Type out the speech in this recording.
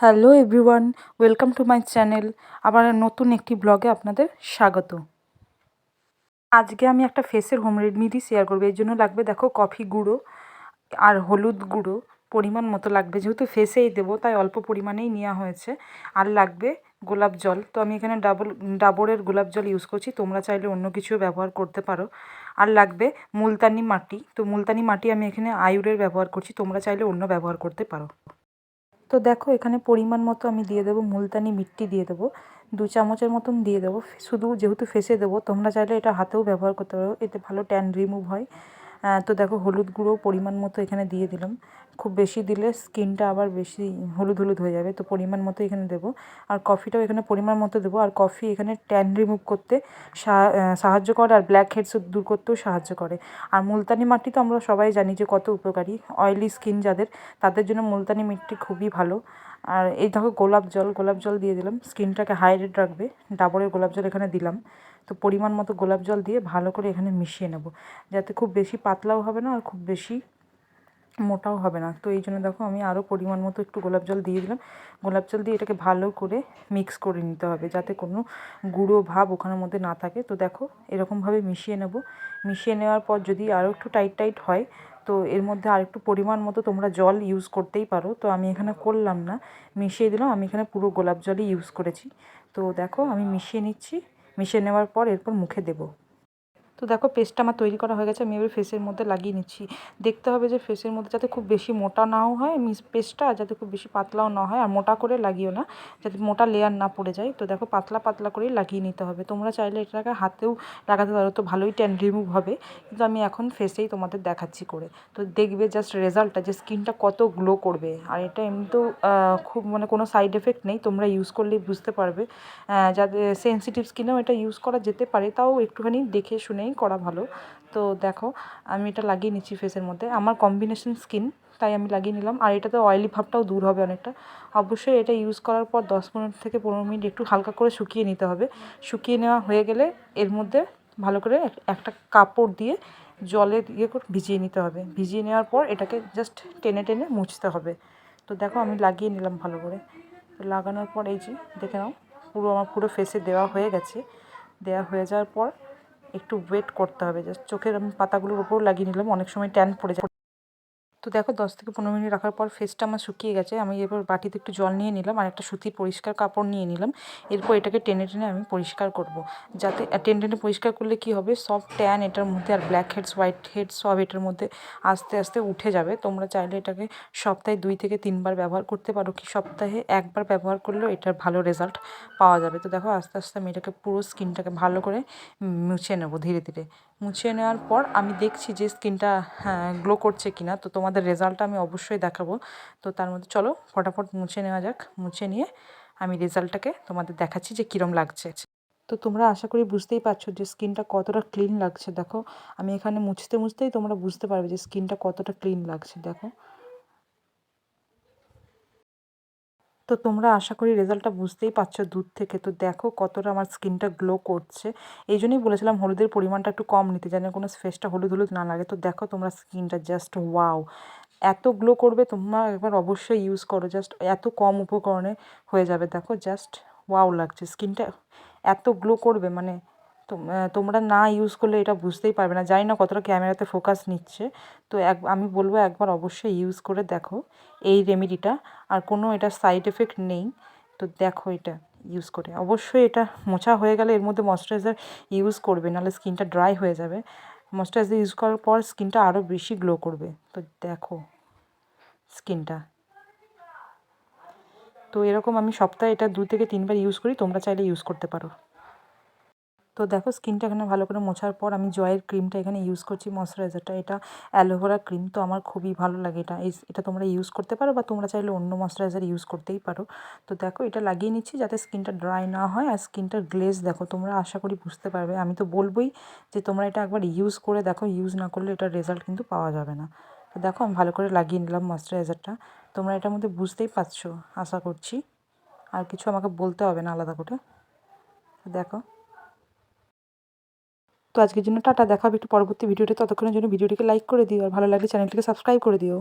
Hello everyone, welcome to my channel. আবার নতুন একটি ব্লগে আপনাদের স্বাগত। আজকে আমি একটা ফেসের হোম রেমেডি শেয়ার করবো। এর জন্য লাগবে দেখো কফি গুঁড়ো আর হলুদ গুঁড়ো পরিমাণ মতো লাগবে, যেহেতু ফেসেই দেবো তাই অল্প পরিমাণেই নেওয়া হয়েছে। আর লাগবে গোলাপ জল। তো আমি এখানে ডাবরের গোলাপ জল ইউজ করছি, তোমরা চাইলে অন্য কিছুও ব্যবহার করতে পারো। আর লাগবে মুলতানি মাটি। তো মুলতানি মাটি আমি এখানে আয়ুরের ব্যবহার করছি, তোমরা চাইলে অন্য ব্যবহার করতে পারো। তো দেখো এখানে পরিমাণ মতো আমি দিয়ে দেবো মুলতানি মিট্টি, দিয়ে দেবো 2 চামচের মতন দিয়ে দেবো। শুধু যেহেতু ফেসে দেবো, তোমরা চাইলে এটা হাতেও ব্যবহার করতে পারো, এতে ভালো ট্যান রিমুভ হয়। তো দেখো হলুদ গুঁড়ো পরিমাণ মতো এখানে দিয়ে দিলাম। খুব বেশি দিলে স্কিনটা আবার বেশি হলুদ হলুদ হয়ে যাবে, তো পরিমাণ মতো এখানে দেবো। আর কফিটাও এখানে পরিমাণ মতো দেবো। আর কফি এখানে ট্যান রিমুভ করতে সাহায্য করে, আর ব্ল্যাক হেডস দূর করতেও সাহায্য করে। আর মুলতানি মাটি তো আমরা সবাই জানি যে কত উপকারী, অয়েলি স্কিন যাদের, তাদের জন্য মুলতানি মিট্টি খুবই ভালো। আর এই দেখো গোলাপ জল দিয়ে দিলাম, স্কিনটাকে হাইড্রেট রাখবে। ডাবরের গোলাপ জল এখানে দিলাম। তো পরিমাণ মতো গোলাপ জল দিয়ে ভালো করে এখানে মিশিয়ে নেব, যাতে খুব বেশি পাতলাও হবে না আর খুব বেশি মোটাও হবে না। তো এই জন্য দেখো আমি আরও পরিমাণ মতো একটু গোলাপ জল দিয়ে দিলাম। গোলাপ জল দিয়ে এটাকে ভালো করে মিক্স করে নিতে হবে, যাতে কোনো গুঁড়ো ভাব ওখানের মধ্যে না থাকে। তো দেখো এরকমভাবে মিশিয়ে নেব। মিশিয়ে নেওয়ার পর যদি আরও একটু টাইট হয়, তো এর মধ্যে আরেকটু পরিমাণ মতো তোমরা জল ইউজ করতেই পারো। তো আমি এখানে করলাম না, মিশিয়ে দিলাম। আমি এখানে পুরো গোলাপ জলই ইউজ করেছি। তো দেখো আমি মিশিয়ে নিচ্ছি। মিশিয়ে নেওয়ার পর এরপর মুখে দেবো। তো দেখো পেস্টটা আমার তৈরি করা হয়ে গেছে, আমি এবার ফেসের মধ্যে লাগিয়ে নিচ্ছি। দেখতে হবে যে ফেসের মধ্যে যাতে খুব বেশি মোটা নাও হয় পেস্টটা, যাতে খুব বেশি পাতলাও না হয়, আর মোটা করে লাগিও না, যাতে মোটা লেয়ার না পড়ে যায়। তো দেখো পাতলা পাতলা করেই লাগিয়ে নিতে হবে। তোমরা চাইলে এটাকে হাতেও লাগাতে পারো, তো ভালোই ট্যান রিমুভ হবে। কিন্তু আমি এখন ফেসেই তোমাদের দেখাচ্ছি করে। তো দেখবে জাস্ট রেজাল্টটা, যে স্কিনটা কত গ্লো করবে। আর এটা এমনিতেও খুব কোনো সাইড এফেক্ট নেই, তোমরা ইউজ করলেই বুঝতে পারবে। যাদের সেনসিটিভ স্কিনেও এটা ইউজ করা যেতে পারে, তাও একটুখানি দেখে শুনেই করা ভালো। তো দেখো আমি এটা লাগিয়ে নিচ্ছি ফেসের মধ্যে, আমার কম্বিনেশন স্কিন তাই আমি লাগিয়ে নিলাম। আর এটাতে অয়েলি ভাবটাও দূর হবে অনেকটা। অবশ্যই এটা ইউজ করার পর 10 থেকে 15 মিনিট একটু হালকা করে শুকিয়ে নিতে হবে। শুকিয়ে নেওয়া হয়ে গেলে এর মধ্যে ভালো করে একটা কাপড় দিয়ে জলে ভিজিয়ে নিতে হবে। ভিজিয়ে নেওয়ার পর এটাকে জাস্ট টেনে টেনে মুছতে হবে। তো দেখো আমি লাগিয়ে নিলাম ভালো করে। লাগানোর পর এই যে দেখে নাও, আমার পুরো ফেসে দেওয়া হয়ে গেছে। দেওয়া হয়ে যাওয়ার পর একটু ওয়েট করতে হবে, জাস্ট চোখের আমি পাতাগুলোর ওপর লাগিয়ে নিলাম, অনেক সময় ট্যান পড়ে যায়। তো দেখো 10 থেকে 15 মিনিট রাখার পর ফেসটা আমার শুকিয়ে গেছে। আমি এবার বাটিতে একটু জল নিয়ে নিলাম আর একটা সুতির পরিষ্কার কাপড় নিয়ে নিলাম। এরপর এটাকে টেনে টেনে আমি পরিষ্কার করব, যাতে টেনে টেনে পরিষ্কার করলে কি হবে, সব ট্যান এটার মধ্যে আর ব্ল্যাক হেডস হোয়াইট হেডস সব এটার মধ্যে আস্তে আস্তে উঠে যাবে। তোমরা চাইলে এটাকে সপ্তাহে 2 থেকে 3 বার ব্যবহার করতে পারো, কি সপ্তাহে 1 বার ব্যবহার করলেও এটার ভালো রেজাল্ট পাওয়া যাবে। তো দেখো আস্তে আস্তে আমি এটাকে পুরো স্কিনটাকে ভালো করে মুছে নেবো ধীরে ধীরে। মুছিয়ে নেওয়ার পর আমি দেখছি যে স্কিনটা গ্লো করছে কিনা। তো তোমাদের রেজাল্টটা আমি অবশ্যই দেখাবো। তো তার মধ্যে চলো ফটাফট মুছে নেওয়া যাক। মুছে নিয়ে আমি রেজাল্টটাকে তোমাদের দেখাচ্ছি যে কীরম লাগছে। তো তোমরা আশা করি বুঝতেই পারছো যে স্কিনটা কতটা ক্লিন লাগছে। দেখো আমি এখানে মুছতেই তোমরা বুঝতে পারবে যে স্কিনটা কতটা ক্লিন লাগছে। দেখো, তো তোমরা আশা করি রেজাল্টটা বুঝতেই পারছো দূর থেকে। তো দেখো কতটা আমার স্কিনটা গ্লো করছে। এই জন্যই বলেছিলাম হলুদের পরিমাণটা একটু কম নিতে, যেন কোনো ফেসটা হলুদ হলুদ না লাগে। তো দেখো তোমরা স্কিনটা জাস্ট ওয়াও, এত গ্লো করবে। তোমরা একবার অবশ্যই ইউজ করো, জাস্ট এত কম উপকরণে হয়ে যাবে। দেখো জাস্ট ওয়াও লাগছে স্কিনটা, এত গ্লো করবে তোমরা না ইউজ করলে এটা বুঝতেই পারবে না। জানি না কতটা ক্যামেরাতে ফোকাস নিচ্ছে। তো আমি বলবো একবার অবশ্যই ইউজ করে দেখো এই রেমেডিটা। আর কোনো এটা সাইড এফেক্ট নেই। তো দেখো এটা ইউজ করে অবশ্যই, এটা মোছা হয়ে গেলে এর মধ্যে ময়শ্চারাইজার ইউজ করবে, নাহলে স্কিনটা ড্রাই হয়ে যাবে। ময়শ্চারাইজার ইউজ করার পর স্কিনটা আরও বেশি গ্লো করবে। তো দেখো স্কিনটা, তো এরকম আমি সপ্তাহে এটা 2 থেকে 3 বার ইউজ করি, তোমরা চাইলে ইউজ করতে পারো। তো দেখো স্কিনটা এখানে ভালো করে মোছার পর আমি জয়ের ক্রিমটা এখানে ইউজ করছি, ময়শ্চারাইজারটা। এটা অ্যালোভেরা ক্রিম, তো আমার খুবই ভালো লাগে এটা। এটা তোমরা ইউজ করতে পারো, বা তোমরা চাইলে অন্য ময়শ্চারাইজার ইউজ করতেই পারো। তো দেখো এটা লাগিয়ে নিচ্ছি যাতে স্কিনটা ড্রাই না হয়। আর স্কিনটার গ্লেজ দেখো, তোমরা আশা করি বুঝতে পারবে। আমি তো বলবোই যে তোমরা এটা একবার ইউজ করে দেখো, ইউজ না করলে এটার রেজাল্ট কিন্তু পাওয়া যাবে না। তো দেখো আমি ভালো করে লাগিয়ে নিলাম ময়শ্চারাইজারটা। তোমরা এটার মধ্যে বুঝতেই পারছো আশা করছি, আর কিছু আমাকে বলতে হবে না আলাদা করে। দেখো, তো আজকের জন্য টাটা। দেখা হবে একটু পরবর্তী ভিডিওতে। ততক্ষণের জন্য ভিডিওটিকে লাইক করে দিও, আর ভালো লাগলে চ্যানেলটিকে সাবস্ক্রাইব করে দিও।